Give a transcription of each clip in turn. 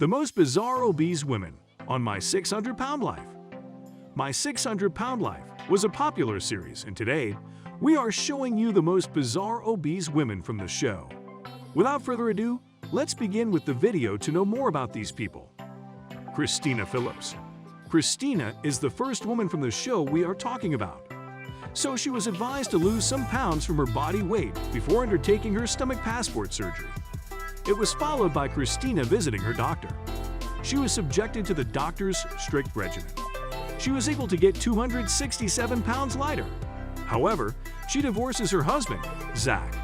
The most bizarre obese women on My 600-Pound Life. My 600-Pound Life was a popular series, and today, we are showing you the most bizarre obese women from the show. Without further ado, let's begin with the video to know more about these people. Christina Phillips. Christina is the first woman from the show we are talking about. So she was advised to lose some pounds from her body weight before undertaking her stomach passport surgery. It was followed by Christina visiting her doctor. She was subjected to the doctor's strict regimen. She was able to get 267 pounds lighter. However, she divorces her husband, Zach.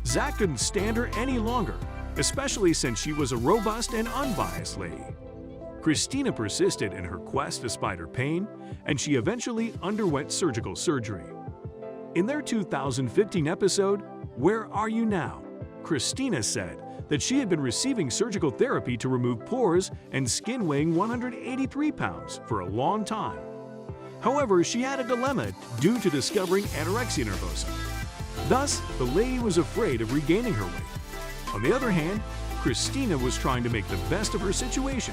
Zach couldn't stand her any longer, especially since she was a robust and unbiased lady. Christina persisted in her quest despite her pain, and she eventually underwent surgical surgery. In their 2015 episode, Where Are You Now?, Christina said that she had been receiving surgical therapy to remove pores and skin weighing 183 pounds for a long time. However, she had a dilemma due to discovering anorexia nervosa. Thus, the lady was afraid of regaining her weight. On the other hand, Christina was trying to make the best of her situation,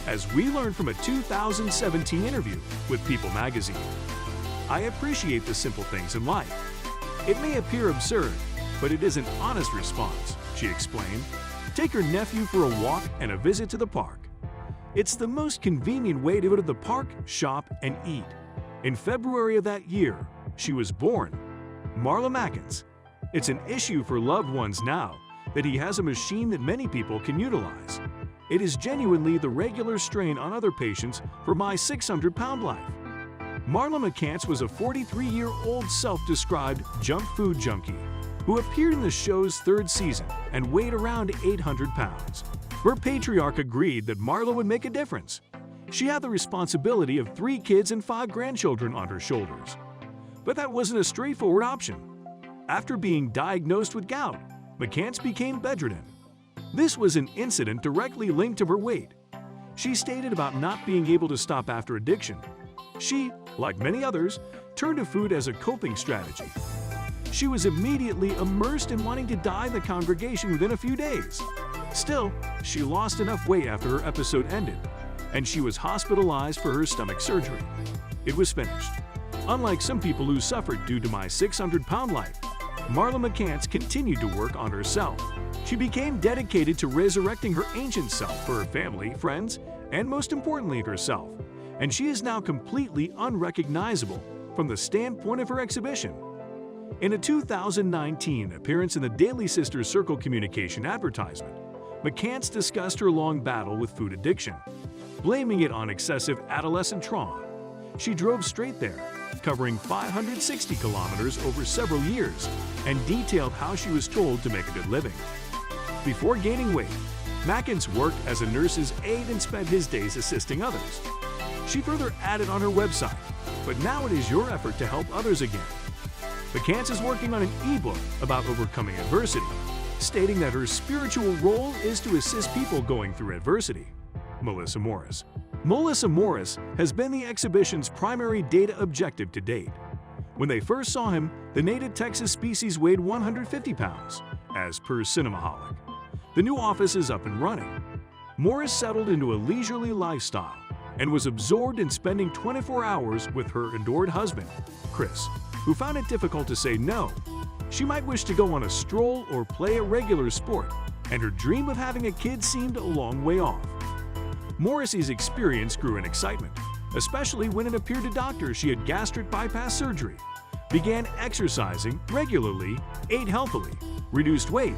as we learned from a 2017 interview with People magazine. I appreciate the simple things in life. It may appear absurd, but it is an honest response, she explained. Take her nephew for a walk and a visit to the park. It's the most convenient way to go to the park, shop, and eat. In February of that year, she was born. Marla Mackins. It's an issue for loved ones now that he has a machine that many people can utilize. It is genuinely the regular strain on other patients for My 600-Pound Life. Marla McCants was a 43-year-old self-described junk food junkie who appeared in the show's third season and weighed around 800 pounds. Her patriarch agreed that Marla would make a difference. She had the responsibility of 3 kids and 5 grandchildren on her shoulders. But that wasn't a straightforward option. After being diagnosed with gout, McCants became bedridden. This was an incident directly linked to her weight. She stated about not being able to stop after addiction. She, like many others, turned to food as a coping strategy. She was immediately immersed in wanting to die in the congregation within a few days. Still, she lost enough weight after her episode ended, and she was hospitalized for her stomach surgery. It was finished. Unlike some people who suffered due to My 600-Pound Life, Marla McCants continued to work on herself. She became dedicated to resurrecting her ancient self for her family, friends, and most importantly, herself. And she is now completely unrecognizable from the standpoint of her exhibition. In a 2019 appearance in the Daily Sister Circle Communication advertisement, McCants discussed her long battle with food addiction, blaming it on excessive adolescent trauma. She drove straight there, covering 560 kilometers over several years, and detailed how she was told to make a good living. Before gaining weight, Mackins worked as a nurse's aide and spent his days assisting others. She further added on her website, but now it is your effort to help others again. McCants is working on an ebook about overcoming adversity, stating that her spiritual role is to assist people going through adversity. Melissa Morris. Melissa Morris has been the exhibition's primary data objective to date. When they first saw him, the native Texas species weighed 150 pounds, as per Cinemaholic. The new office is up and running. Morris settled into a leisurely lifestyle and was absorbed in spending 24 hours with her adored husband, Chris, who found it difficult to say no. She might wish to go on a stroll or play a regular sport, and her dream of having a kid seemed a long way off. Morrissey's experience grew in excitement, especially when it appeared to doctors she had gastric bypass surgery, began exercising regularly, ate healthily, reduced weight,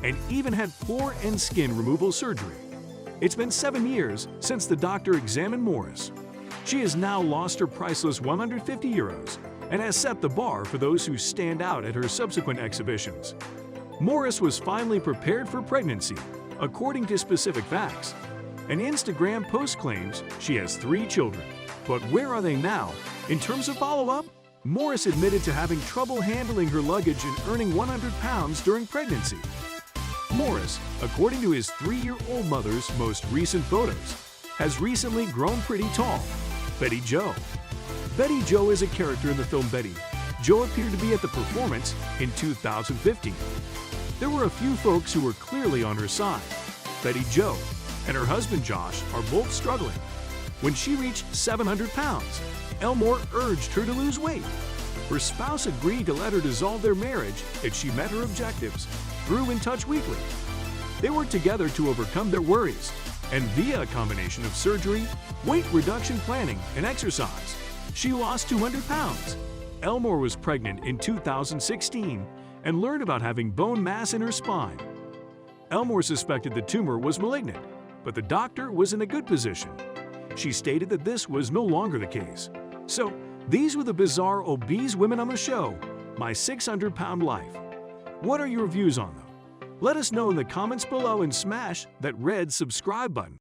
and even had pore and skin removal surgery. It's been 7 years since the doctor examined Morris. She has now lost her priceless 150 euros and has set the bar for those who stand out at her subsequent exhibitions. Morris was finally prepared for pregnancy, according to specific facts. An Instagram post claims she has 3 children. But where are they now? In terms of follow-up, Morris admitted to having trouble handling her luggage and earning 100 pounds during pregnancy. Morris, according to his 3-year-old mother's most recent photos, has recently grown pretty tall. Betty Jo. Betty Jo is a character in the film Betty. Jo appeared to be at the performance in 2015. There were a few folks who were clearly on her side. Betty Jo, and her husband Josh are both struggling. When she reached 700 pounds, Elmore urged her to lose weight. Her spouse agreed to let her dissolve their marriage if she met her objectives, grew in touch weekly. They worked together to overcome their worries, and via a combination of surgery, weight reduction planning, and exercise, she lost 200 pounds. Elmore was pregnant in 2016 and learned about having bone mass in her spine. Elmore suspected the tumor was malignant, but the doctor was in a good position. She stated that this was no longer the case. So, these were the bizarre obese women on the show, My 600-Pound Life. What are your views on them? Let us know in the comments below and smash that red subscribe button.